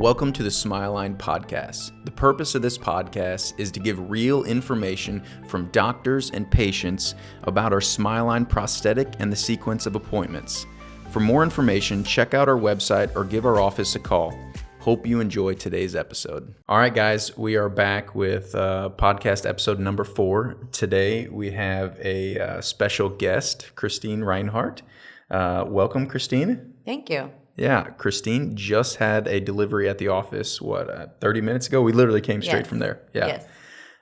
Welcome to the SmileLine podcast. The purpose of this podcast is to give real information from doctors and patients about our SmileLine prosthetic and the sequence of appointments. For more information, check out our website or give our office a call. Hope you enjoy today's episode. All right, guys, we are back with podcast episode number 4. Today we have a special guest, Christine Reinhardt. Welcome, Christine. Thank you. Yeah, Christine just had a delivery at the office, 30 minutes ago? We literally came straight from there. Yeah.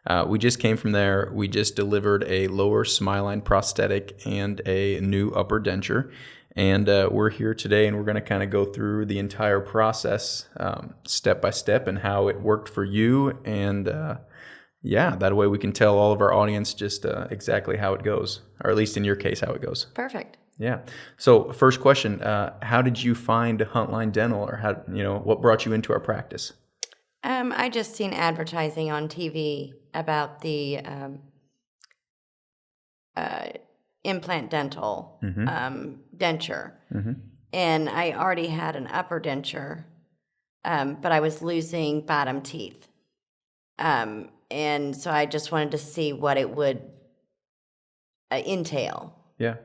Yes. We just came from there. We just delivered a lower SmileLine prosthetic and a new upper denture. And we're here today, and we're going to kind of go through the entire process step by step and how it worked for you. And that way we can tell all of our audience just exactly how it goes, or at least in your case, how it goes. Perfect. Yeah. So first question, how did you find Huntline Dental, or what brought you into our practice? I just seen advertising on TV about the implant dental denture. Mm-hmm. And I already had an upper denture, but I was losing bottom teeth. And so I just wanted to see what it would entail. Yeah.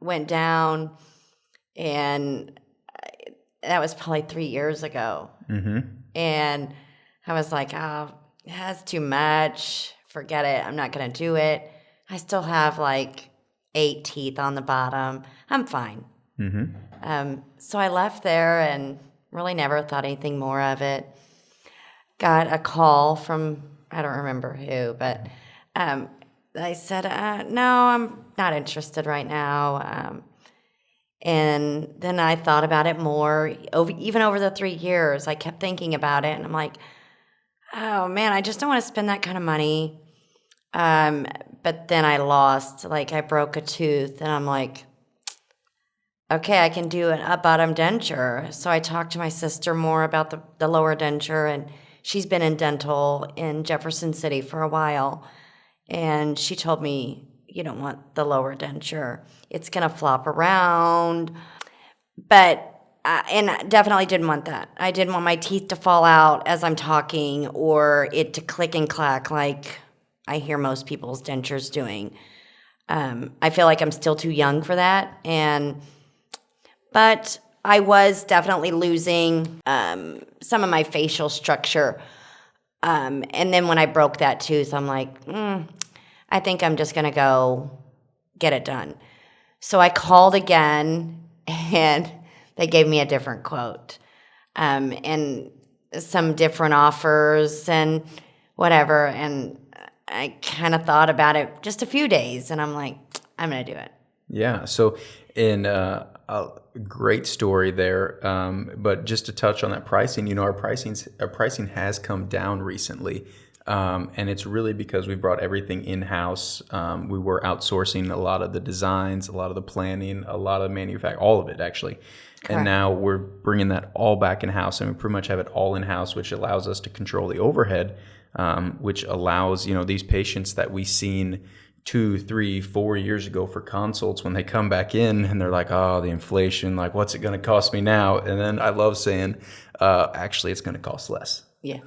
Went down, and that was probably 3 years ago. Mm-hmm. And I was like, oh, that's too much. Forget it. I'm not going to do it. I still have like 8 teeth on the bottom. I'm fine. Mm-hmm. So I left there and really never thought anything more of it. Got a call from, I don't remember who, but I said, no, I'm not interested right now. And then I thought about it more. Even over the 3 years, I kept thinking about it. And I'm like, oh, man, I just don't want to spend that kind of money. But then I broke a tooth. And I'm like, okay, I can do a bottom denture. So I talked to my sister more about the lower denture. And she's been in dental in Jefferson City for a while. And she told me, you don't want the lower denture. It's going to flop around. But, and I definitely didn't want that. I didn't want my teeth to fall out as I'm talking, or it to click and clack like I hear most people's dentures doing. I feel like I'm still too young for that. But I was definitely losing some of my facial structure. And then when I broke that tooth, I'm like, I think I'm just going to go get it done. So I called again, and they gave me a different quote, and some different offers and whatever. And I kind of thought about it just a few days, and I'm like, I'm going to do it. Yeah. So in a great story there, but just to touch on that pricing, our pricing has come down recently. And it's really because we brought everything in-house. We were outsourcing a lot of the designs, a lot of the planning, a lot of all of it actually. Correct. And now we're bringing that all back in-house, and we pretty much have it all in-house, which allows us to control the overhead, which allows, these patients that we seen 2, 3, 4 years ago for consults, when they come back in and they're like, oh, the inflation, like, what's it going to cost me now? And then I love saying, actually, it's going to cost less. Yeah.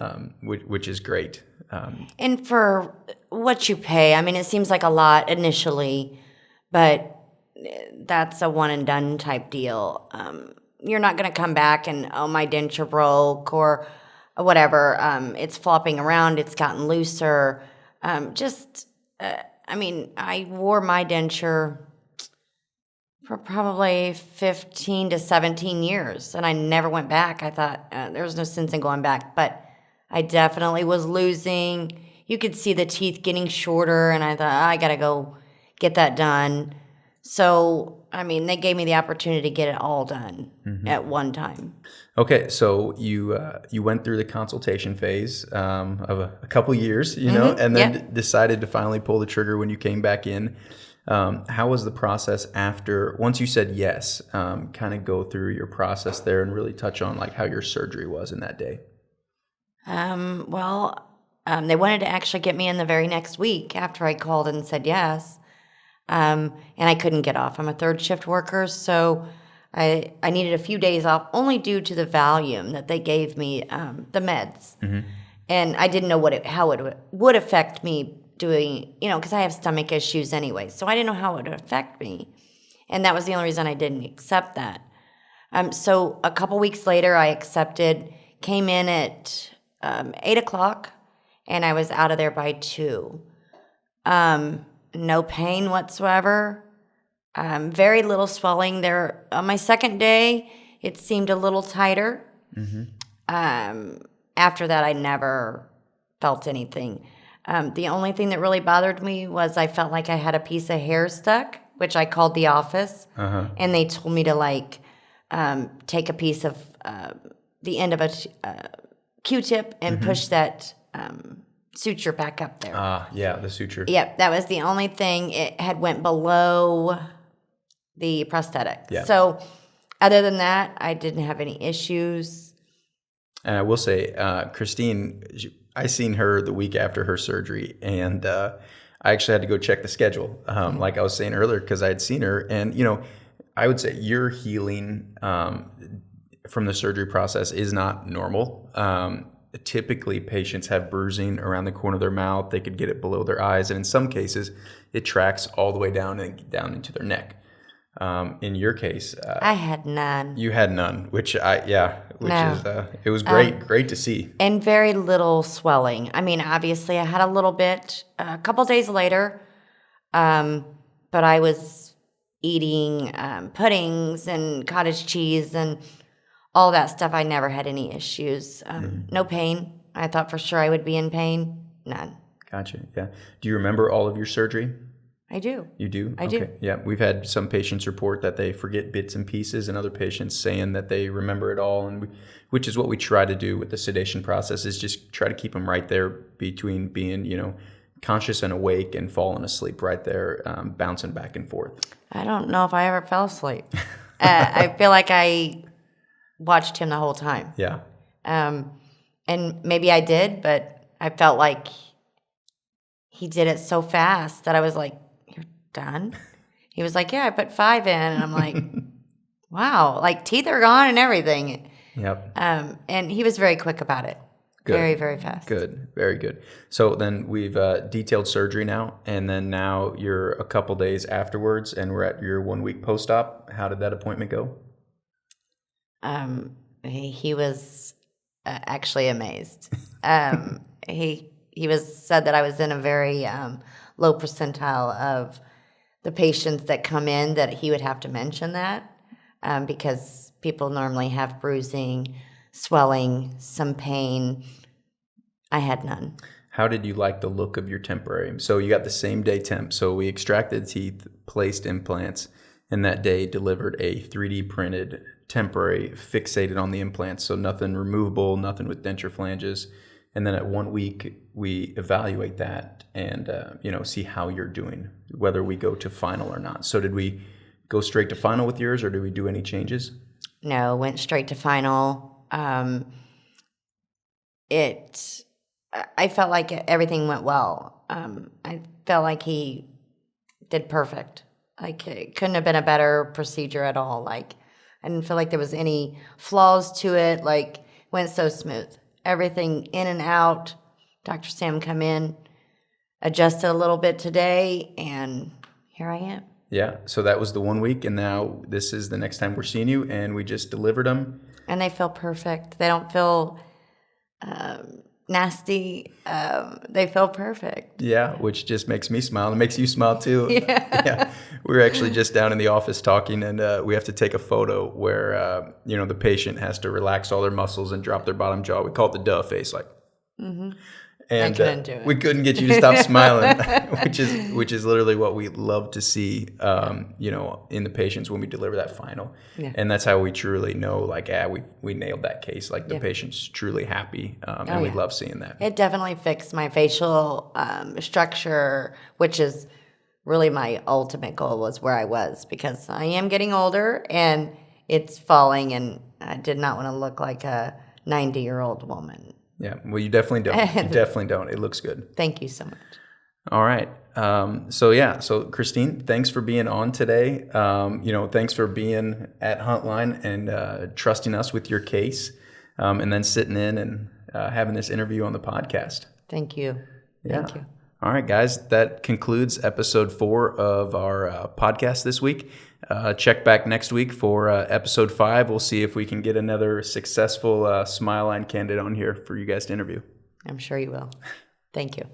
Which is great. And for what you pay, I mean, it seems like a lot initially, but that's a one and done type deal. You're not going to come back and, oh, my denture broke or whatever. It's flopping around. It's gotten looser. I wore my denture for probably 15 to 17 years, and I never went back. I thought there was no sense in going back, but I definitely was losing. You could see the teeth getting shorter, and I thought, I got to go get that done. So, they gave me the opportunity to get it all done at one time. Okay, so you went through the consultation phase of a couple years, and then decided to finally pull the trigger when you came back in. How was the process once you said yes? Kind of go through your process there and really touch on like how your surgery was in that day. They wanted to actually get me in the very next week after I called and said yes. And I couldn't get off. I'm a third shift worker, so I needed a few days off only due to the Valium that they gave me, the meds. And I didn't know how it would affect me doing, because I have stomach issues anyway. So I didn't know how it would affect me. And that was the only reason I didn't accept that. So a couple weeks later, I accepted, came in at 8 o'clock, and I was out of there by 2. No pain whatsoever. Very little swelling there. On my second day, it seemed a little tighter. After that, I never felt anything. The only thing that really bothered me was I felt like I had a piece of hair stuck, which I called the office, and they told me to take a piece of the end of a Q-tip and push that suture back up there. Yeah, the suture. Yep, that was the only thing. It had went below the prosthetic. Yeah. So other than that, I didn't have any issues. And I will say, Christine, I seen her the week after her surgery, and I actually had to go check the schedule, like I was saying earlier, because I had seen her. And, I would say your healing from the surgery process is not normal. Typically, patients have bruising around the corner of their mouth. They could get it below their eyes, and in some cases, it tracks all the way down into their neck. In your case, I had none. You had none, which No. It was great to see. And very little swelling. I mean, obviously, I had a little bit a couple days later, but I was eating puddings and cottage cheese and all that stuff. I never had any issues. No pain. I thought for sure I would be in pain. None. Gotcha. Yeah. Do you remember all of your surgery? I do. You do? I do. Yeah. We've had some patients report that they forget bits and pieces, and other patients saying that they remember it all, which is what we try to do with the sedation process, is just try to keep them right there between being, conscious and awake and falling asleep right there, bouncing back and forth. I don't know if I ever fell asleep. I feel like I watched him the whole time. Yeah. And maybe I did, but I felt like he did it so fast that I was like, "You're done?" He was like, "Yeah, I put 5 in." And I'm like, wow, like teeth are gone and everything. Yep. And he was very quick about it. Good. Very, very fast. Good. Very good. So then we've detailed surgery now, and then now you're a couple days afterwards, and we're at your 1 week post-op. How did that appointment go? He was actually amazed. He said that I was in a very low percentile of the patients that come in, that he would have to mention that because people normally have bruising, swelling, some pain. I had none. How did you like the look of your temporary? So you got the same day temp. So we extracted teeth, placed implants, and that day delivered a 3D printed temporary fixated on the implants. So nothing removable, nothing with denture flanges. And then at 1 week, we evaluate that and see how you're doing, whether we go to final or not. So did we go straight to final with yours, or did we do any changes? No, went straight to final. I felt like everything went well. I felt like he did perfect. Like it couldn't have been a better procedure at all. Like I didn't feel like there was any flaws to it. Like went so smooth. Everything in and out. Dr. Sam come in, adjusted a little bit today, and here I am. Yeah, so that was the 1 week, and now this is the next time we're seeing you, and we just delivered them. And they feel perfect. They don't feel nasty. They feel perfect. Yeah, which just makes me smile. It makes you smile too. Yeah. We were actually just down in the office talking, and we have to take a photo where the patient has to relax all their muscles and drop their bottom jaw. We call it the duh face, like. Mm-hmm. And I couldn't do it. We couldn't get you to stop smiling, which is literally what we love to see, in the patients when we deliver that final. Yeah. And that's how we truly know, like, we nailed that case. Like the patient's truly happy, and we love seeing that. It definitely fixed my facial structure, which is really my ultimate goal, was where I was, because I am getting older and it's falling, and I did not want to look like a 90-year-old woman. Yeah, well, you definitely don't. You definitely don't. It looks good. Thank you so much. All right. So Christine, thanks for being on today. Thanks for being at Huntline and trusting us with your case, and then sitting in and having this interview on the podcast. Thank you. Yeah. Thank you. All right, guys, that concludes episode 4 of our podcast this week. Check back next week for episode 5. We'll see if we can get another successful SmileLine candidate on here for you guys to interview. I'm sure you will. Thank you.